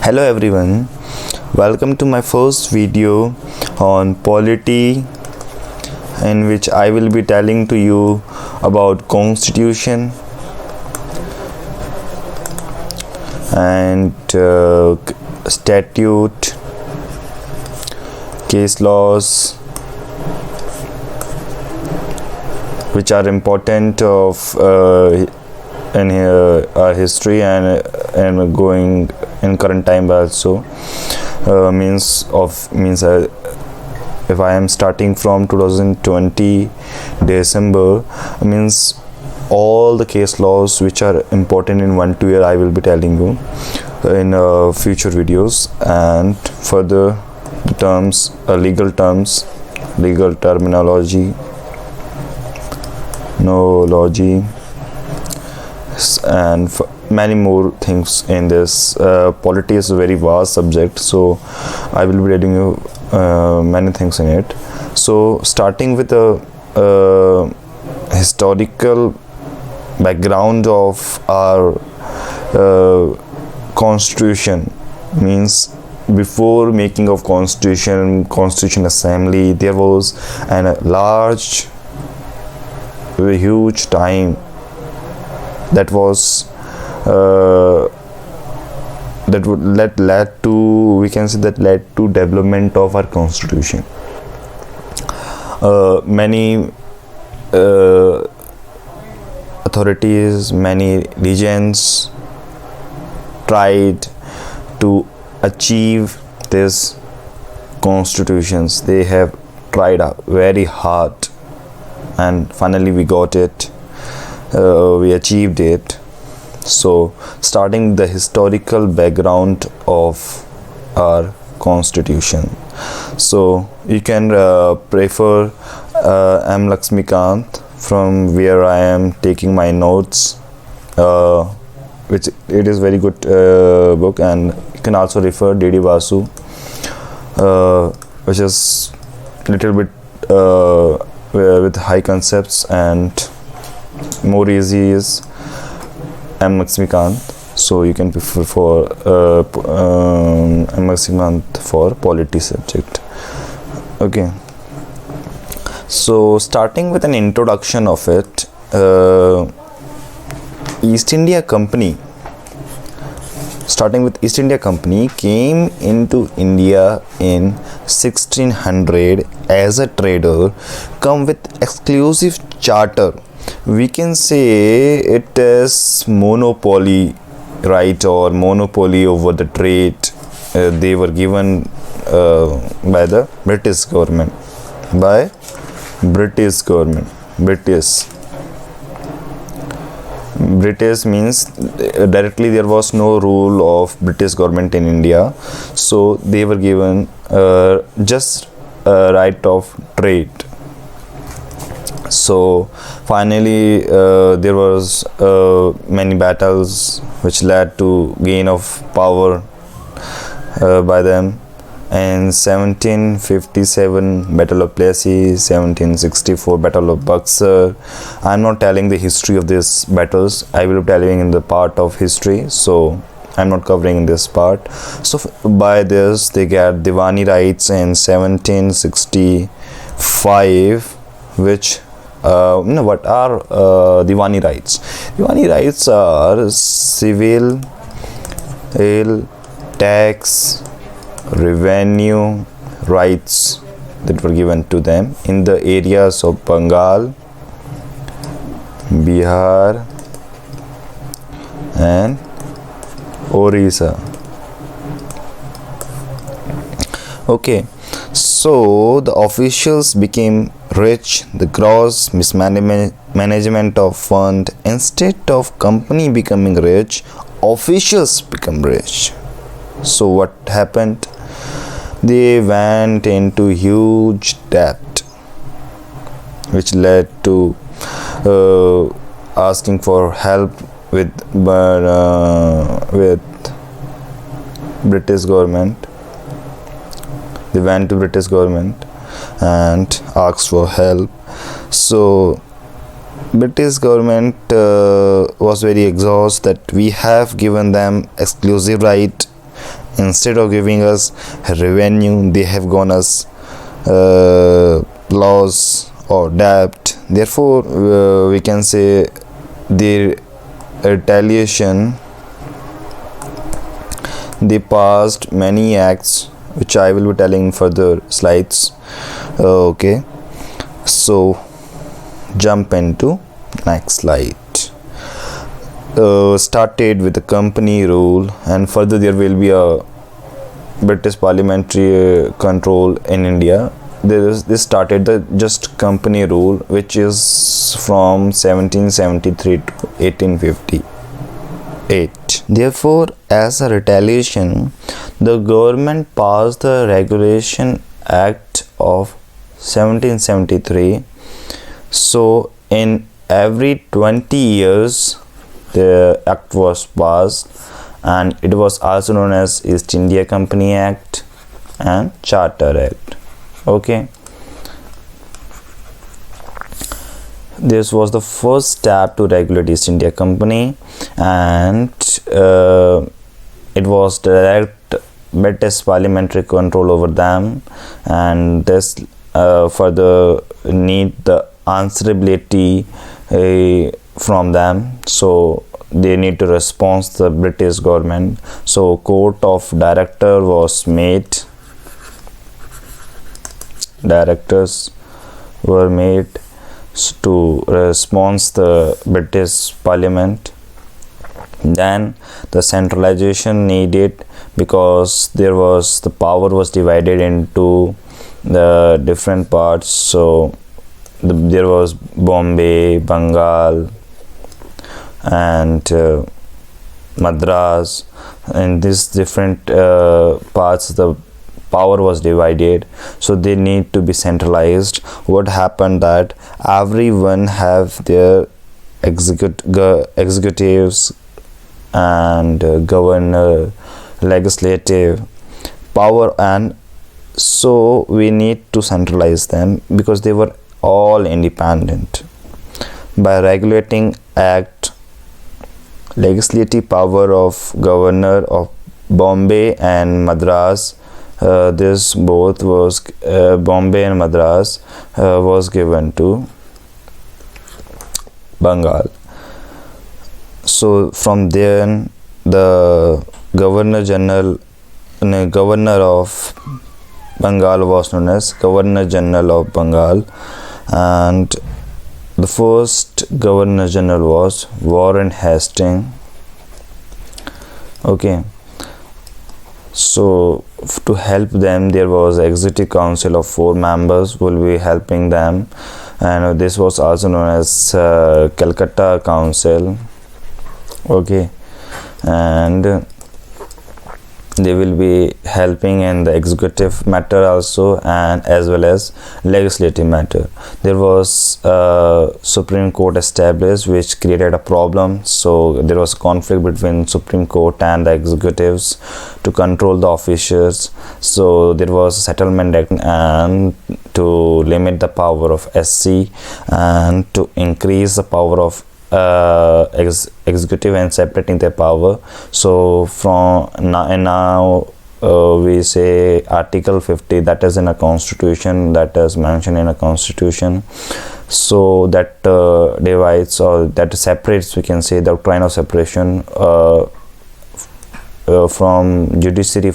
Hello everyone, welcome to my first video on polity, in which I will be telling to you about constitution and statute, case laws which are important of in our history and going in current time also. If I am starting from 2020 December, means all the case laws which are important in 1-2 year I will be telling you in future videos, and further the terms, legal terminology, nology, and many more things in this. Polity is a very vast subject, so I will be telling you many things in it. So starting with the historical background of our constitution, means before making of constitution assembly, there was a huge time that was led to development of our constitution. Many authorities, many regions tried to achieve these constitutions. They have tried very hard, and finally we got it. We achieved it. So starting the historical background of our constitution, so you can prefer M. Lakshmikant, from where I am taking my notes, which it is very good book, and you can also refer D.D. Vasu, which is little bit with high concepts, and more easy is M. Lakshmikant. So you can prefer for M. Lakshmikant for polity subject. Okay, so starting with an introduction of it, East India Company came into India in 1600 as a trader, come with exclusive charter. We can say it is monopoly right, or monopoly over the trade. They were given by the British government. British means directly there was no rule of British government in India, so they were given just right of trade. So finally there was many battles which led to gain of power by them. In 1757 Battle of Plassey, 1764 Battle of Buxar. I am not telling the history of these battles, I will be telling in the part of history, so I am not covering in this part. So by this they get Diwani rights in 1765, which what are Diwani rights? Diwani rights are civil, tax, revenue rights that were given to them in the areas of Bengal, Bihar and Orissa. Okay, so the officials became rich. The gross mismanagement of fund, instead of company becoming rich, officials become rich. So what happened? They went into huge debt, which led to asking for help with British government. They went to British government and asked for help. So British government was very exhausted that we have given them exclusive right Instead of giving us revenue, they have given us laws or debt. Therefore, we can say their retaliation, they passed many acts, which I will be telling in further slides. Okay, so jump into next slide. Started with the company rule, and further there will be a British parliamentary control in India. This started the just company rule, which is from 1773 to 1858. Therefore, as a retaliation, the government passed the Regulation Act of 1773. So in every 20 years the act was passed, and it was also known as East India Company Act and Charter Act. Okay, this was the first step to regulate East India Company, and it was direct British parliamentary control over them, and this further need the answerability from them, so they need to respond to the British government. So court of director was made, directors were made to respond the British Parliament. Then the centralization needed, because there was the power was divided into the different parts. So there was Bombay, Bengal, and Madras. In these different parts the power was divided, so they need to be centralized. What happened that everyone have their executives and governor, legislative power, and so we need to centralize them because they were all independent. By regulating act, legislative power of governor of Bombay and Madras, this both was Bombay and Madras was given to Bengal. So from then the governor of Bengal was known as Governor General of Bengal, and the first Governor General was Warren Hastings. Okay, so to help them there was executive council of 4 members will be helping them, and this was also known as Calcutta Council. Okay, and they will be helping in the executive matter also, and as well as legislative matter. There was Supreme Court established, which created a problem. So there was conflict between Supreme Court and the executives to control the officials. So there was a settlement act and to limit the power of SC and to increase the power of executive and separating their power. So from now we say Article 50, that is in a constitution, that is mentioned in a constitution. So that divides or that separates, we can say, the doctrine of separation from judiciary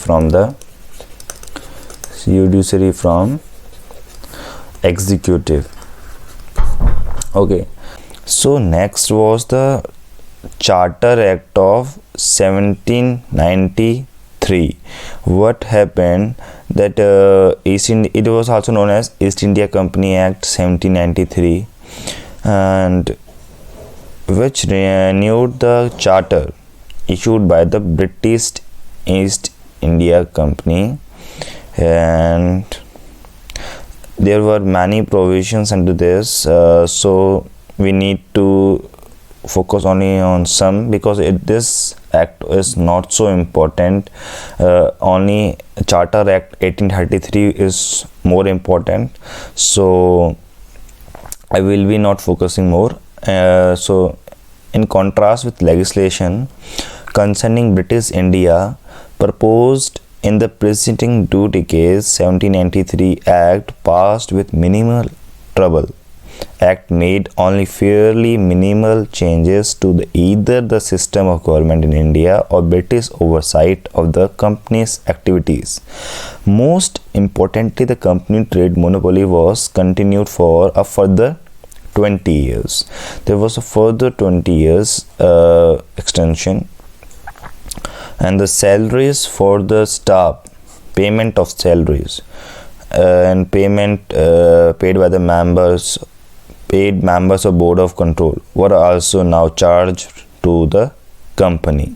from executive. Okay, so next was the Charter Act of 1793. What happened that it was also known as East India Company Act 1793, and which renewed the charter issued by the British East India Company, and there were many provisions under this. So we need to focus only on some, because this act is not so important. Only Charter Act 1833 is more important, so I will be not focusing more. So in contrast with legislation concerning British India, proposed in the preceding 2 decades. 1793 Act passed with minimal trouble. Act made only fairly minimal changes to either the system of government in India or British oversight of the company's activities. Most importantly, the company trade monopoly was continued for a further 20 years. There was a further 20 years extension, and the salaries for the staff, payment of salaries and payment paid by the paid members of board of control were also now charged to the company.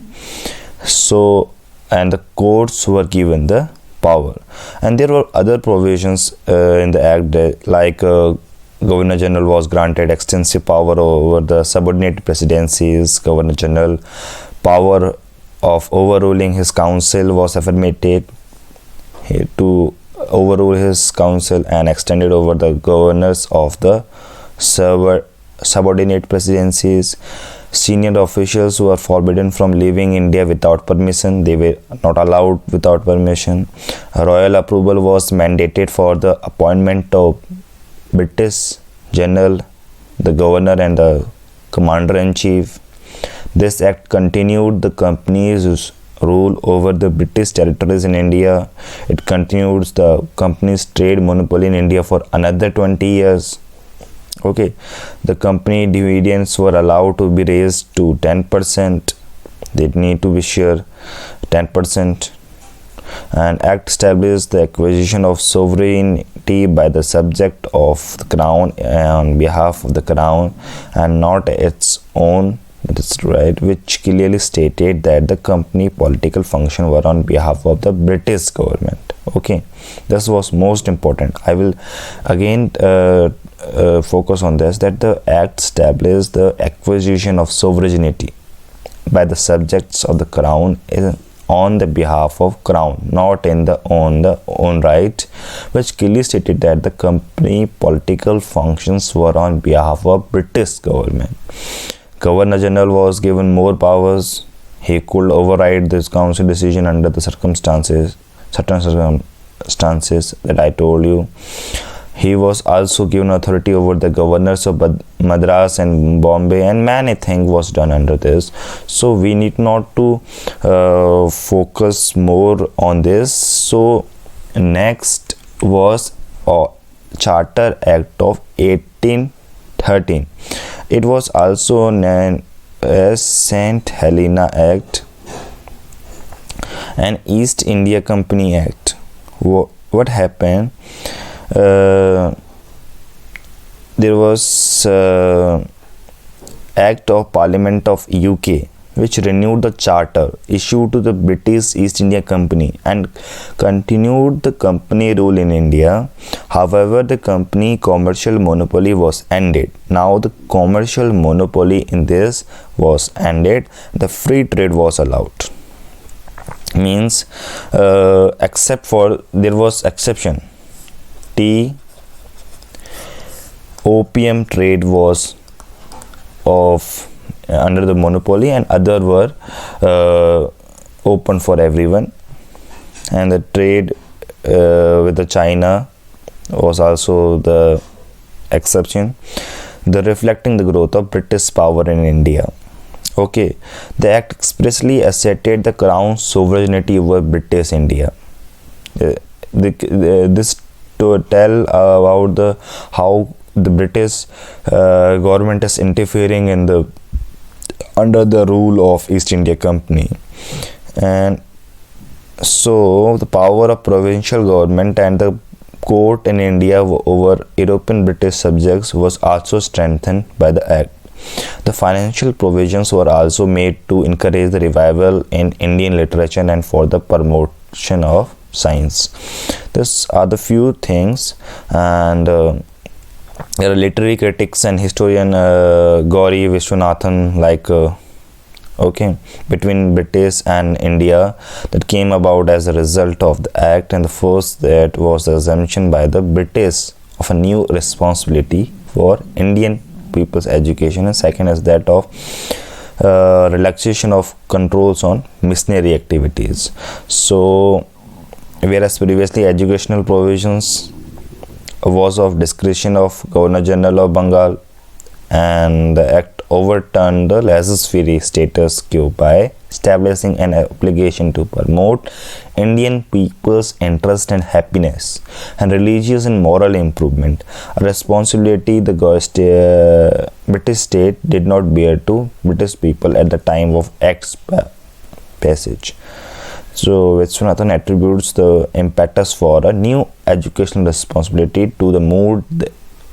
So, and the courts were given the power, and there were other provisions in the act, like Governor General was granted extensive power over the subordinate presidencies. Governor General power of overruling his council was affirmated to overrule his council and extended over the governors of the subordinate presidencies. Senior officials were forbidden from leaving India without permission. They were not allowed without permission. Royal approval was mandated for the appointment of British General, the Governor and the Commander-in-Chief. This act continued the company's rule over the British territories in India. It continues the company's trade monopoly in India for another 20 years. Okay, the company dividends were allowed to be raised to 10%. They need to be sure 10%. And act established the acquisition of sovereignty by the subject of the crown on behalf of the crown and not its own. That is right, which clearly stated that the company political function were on behalf of the British government. Okay, this was most important. I will again focus on this, that the act established the acquisition of sovereignty by the subjects of the crown on the behalf of crown, not in the own right, which clearly stated that the company political functions were on behalf of British government. Governor General was given more powers. He could override this council decision under the certain circumstances that I told you. He was also given authority over the governors of Madras and Bombay, and many things was done under this. So we need not to focus more on this. So next was Charter Act of 1813. It was also known as Saint Helena Act and East India Company Act. What happened? There was Act of Parliament of UK, which renewed the charter issued to the British East India Company and continued the company rule in India. However, the company commercial monopoly was ended. Now the commercial monopoly in this was ended. The free trade was allowed. Means except for, there was exception. Opium trade was of under the monopoly, and other were open for everyone, and the trade with the China was also the exception, the reflecting the growth of British power in India. Okay, the act expressly asserted the crown's sovereignty over British India. This to tell about how the British government is interfering in the under the rule of East India Company. And so the power of provincial government and the court in India over European British subjects was also strengthened by the act. The financial provisions were also made to encourage the revival in Indian literature and for the promotion of science. These are the few things, and there are literary critics and historian Gauri Vishwanathan, like between British and India, that came about as a result of the act. And the first, that was the assumption by the British of a new responsibility for Indian people's education, and second is that of relaxation of controls on missionary activities. So whereas previously educational provisions was of discretion of Governor General of Bengal, and the act overturned the laissez-faire status quo by establishing an obligation to promote Indian people's interest and happiness and religious and moral improvement, a responsibility the British state did not bear to British people at the time of Act's passage. So Viswanathan attributes the impetus for a new educational responsibility to the mood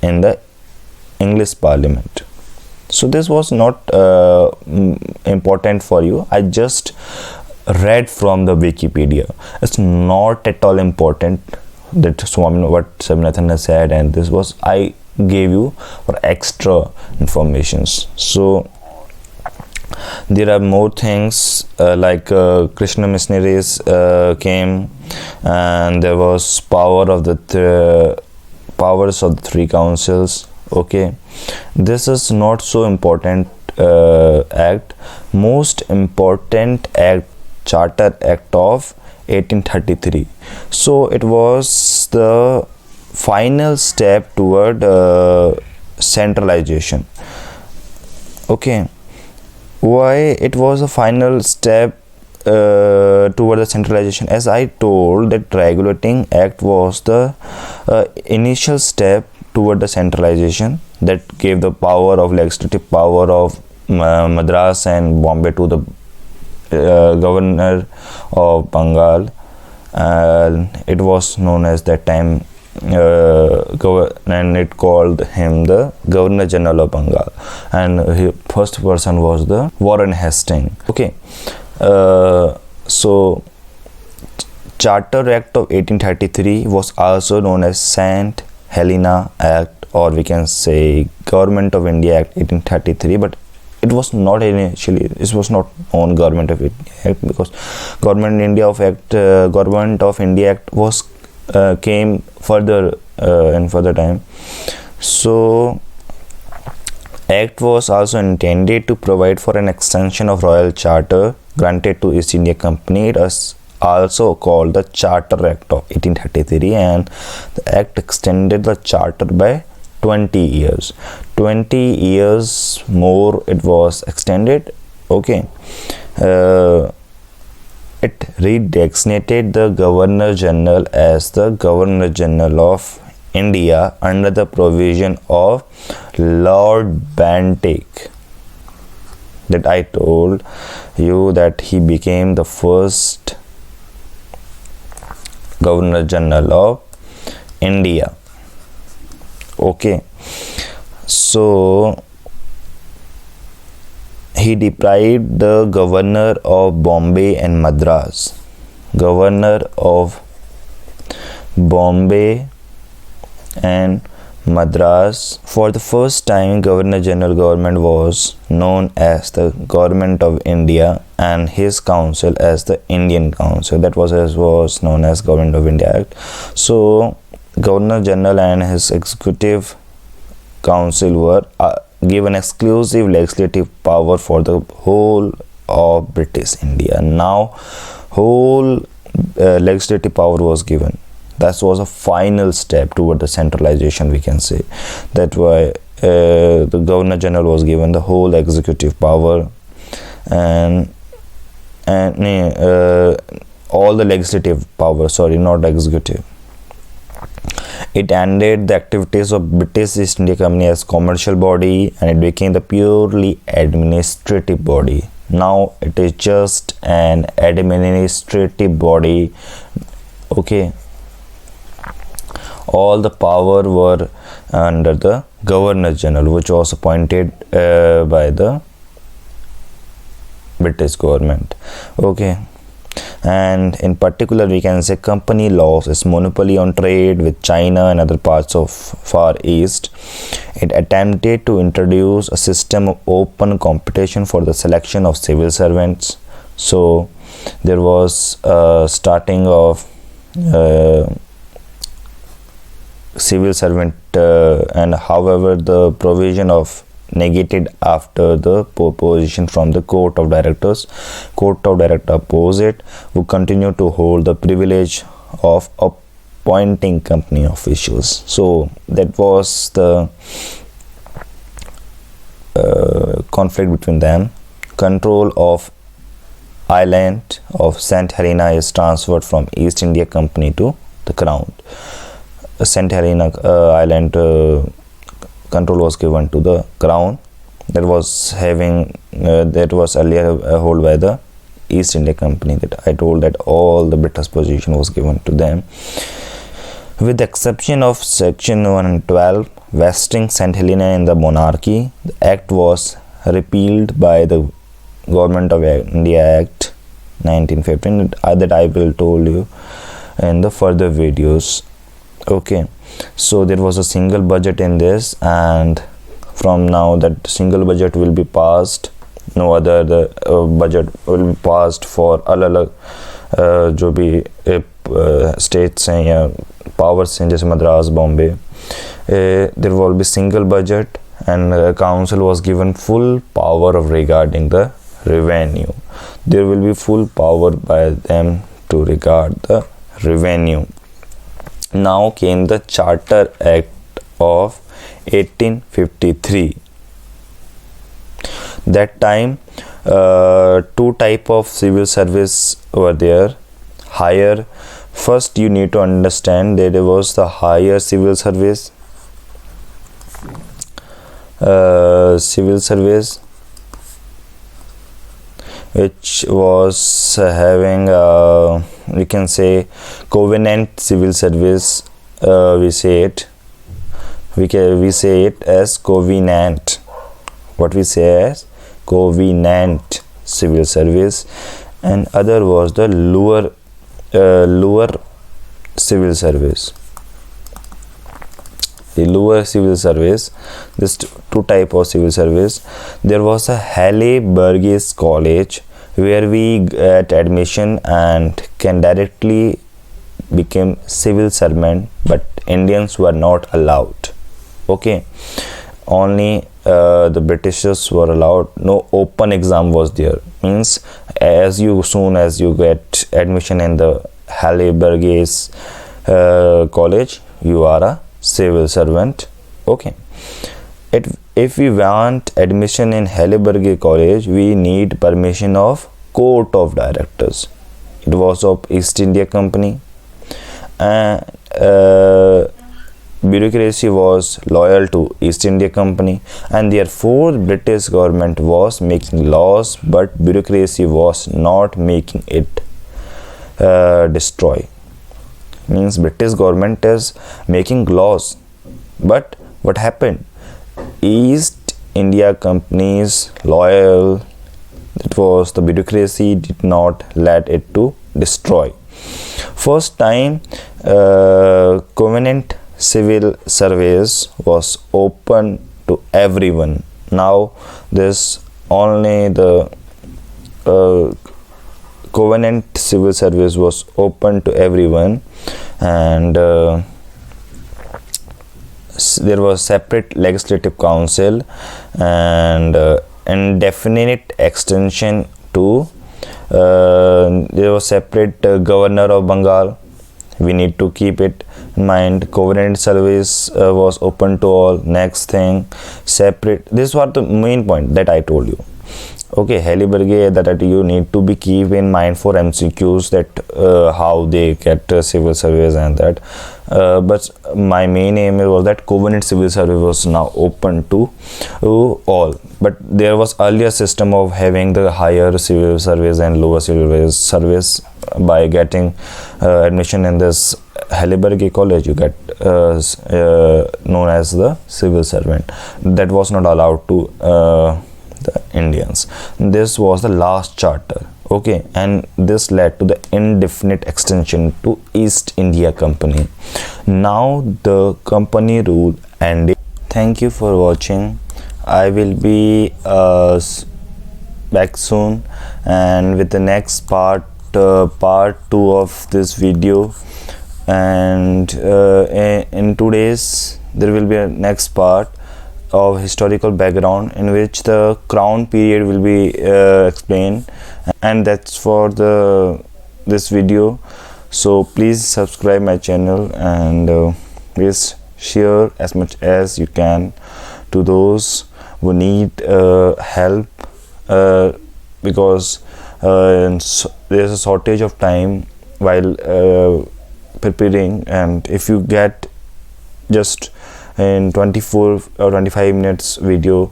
in the English Parliament. So this was not important for you. I just read from the Wikipedia. It's not at all important that what Swaminathan has said, and this was I gave you for extra informations. So there are more things like Krishna missionaries came, and there was powers of the three councils. Okay, this is not so important act. Most important act, Charter Act of 1833. So it was the final step toward centralization. Okay, why it was a final step toward the centralization? As I told, that regulating act was the initial step toward the centralization that gave the power of legislative power of Madras and Bombay to the governor of Bengal. It was known as that time and it called him the Governor General of Bengal, and the first person was the Warren Hastings. Okay, so Charter Act of 1833 was also known as Saint Helena Act, or we can say Government of India Act 1833, but it was not initially, it was not known Government of India Act, because Government of India Act was came further in further time. So Act was also intended to provide for an extension of royal charter granted to East India Company. It was also called the Charter Act of 1833, and the act extended the charter by 20 years. 20 years more it was extended. Okay, it redesignated the Governor General as the Governor General of India under the provision of Lord Bantic, that I told you that he became the first Governor General of India. Okay, so he deprived the governor of Bombay and Madras. Governor of Bombay and Madras. For the first time, Governor General government was known as the Government of India, and his council as the Indian Council. That was known as Government of India Act. So Governor General and his executive council were given exclusive legislative power for the whole of British India. Now whole legislative power was given. That was a final step toward the centralization, we can say. That's why the Governor General was given the whole executive power, and all the legislative power, sorry, not executive. It ended the activities of British East India Company as commercial body, and it became the purely administrative body. Now it is just an administrative body. Okay, all the power were under the Governor General, which was appointed by the British government. Okay, and in particular we can say company laws is monopoly on trade with China and other parts of Far East. It attempted to introduce a system of open competition for the selection of civil servants. So there was starting of civil servant, and however the provision of negated after the proposition from the court of directors. Court of directors opposite who continue to hold the privilege of appointing company officials. So that was the conflict between them. Control of island of Saint Helena is transferred from East India Company to the Crown. Saint Helena Island control was given to the Crown. That was earlier held by the East India Company. That I told that all the British position was given to them. With the exception of Section 112, vesting Saint Helena in the monarchy, the act was repealed by the Government of India Act 1915. That I will told you in the further videos. Okay, so there was a single budget in this, and from now that single budget will be passed. No other budget will be passed for अलग जो भी states हैं या powers हैं जैसे Madras Bombay. There will be single budget, and council was given full power of regarding the revenue. There will be full power by them to regard the revenue. Now came the Charter Act of 1853. That time two type of civil service were there. Higher, first you need to understand that there was the higher civil service. Which was having we can say covenant civil service. We say it as covenant. What we say as covenant civil service, and other was the lower civil service. The lower civil service, this two type of civil service. There was a Halle Burgess College where we get admission and can directly become civil servant, but Indians were not allowed. Okay, only the Britishers were allowed. No open exam was there. Means soon as you get admission in the Halle Burgess college, you are a civil servant. Okay, if we want admission in Halle Burgess college, we need permission of court of directors. It was of East India Company, and bureaucracy was loyal to East India Company, and therefore British government was making laws, but bureaucracy was not making it destroy. Means British government is making laws, but what happened? East India Company's loyal, that was the bureaucracy, did not let it to destroy. First time covenant civil service was open to everyone. Now this only the covenant civil service was open to everyone, and there was separate legislative council and indefinite extension to there was separate governor of Bengal. We need to keep it in mind. Covenant service was open to all. Next thing, separate. This was the main point that I told you. Okay, Halle Burgess, that you need to be keep in mind for MCQs, that how they get civil service and that. But my main aim was that covenant civil service was now open to all. But there was earlier system of having the higher civil service and lower civil service. By getting admission in this Halle Burgess college, you get known as the civil servant. That was not allowed to the Indians. This was the last charter. Okay, and this led to the indefinite extension to East India Company. Now the company rule ended. Thank you for watching. I will be back soon, and with the next part 2 of this video, and in 2 days there will be a next part. of historical background in which the crown period will be explained, and that's for this video. So please subscribe my channel, and please share as much as you can to those who need help, because there's a shortage of time while preparing, and if you get just in 24 or 25 minutes video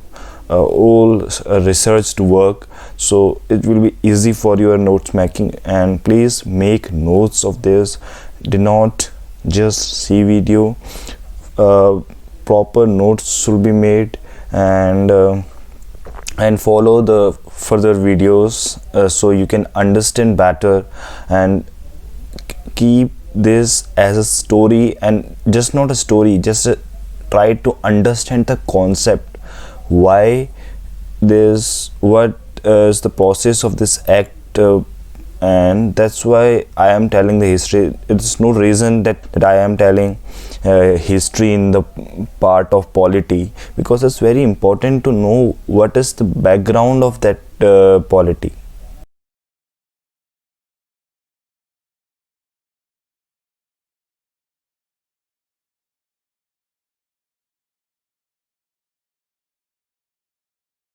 all research to work, so it will be easy for your notes making. And please make notes of this. Do not just see video. Proper notes should be made, and follow the further videos so you can understand better, and keep this as a story, and just not a story, just try to understand the concept, why this, what is the process of this act, and that's why I am telling the history. It's no reason that I am telling history in the part of polity, because it's very important to know what is the background of that polity.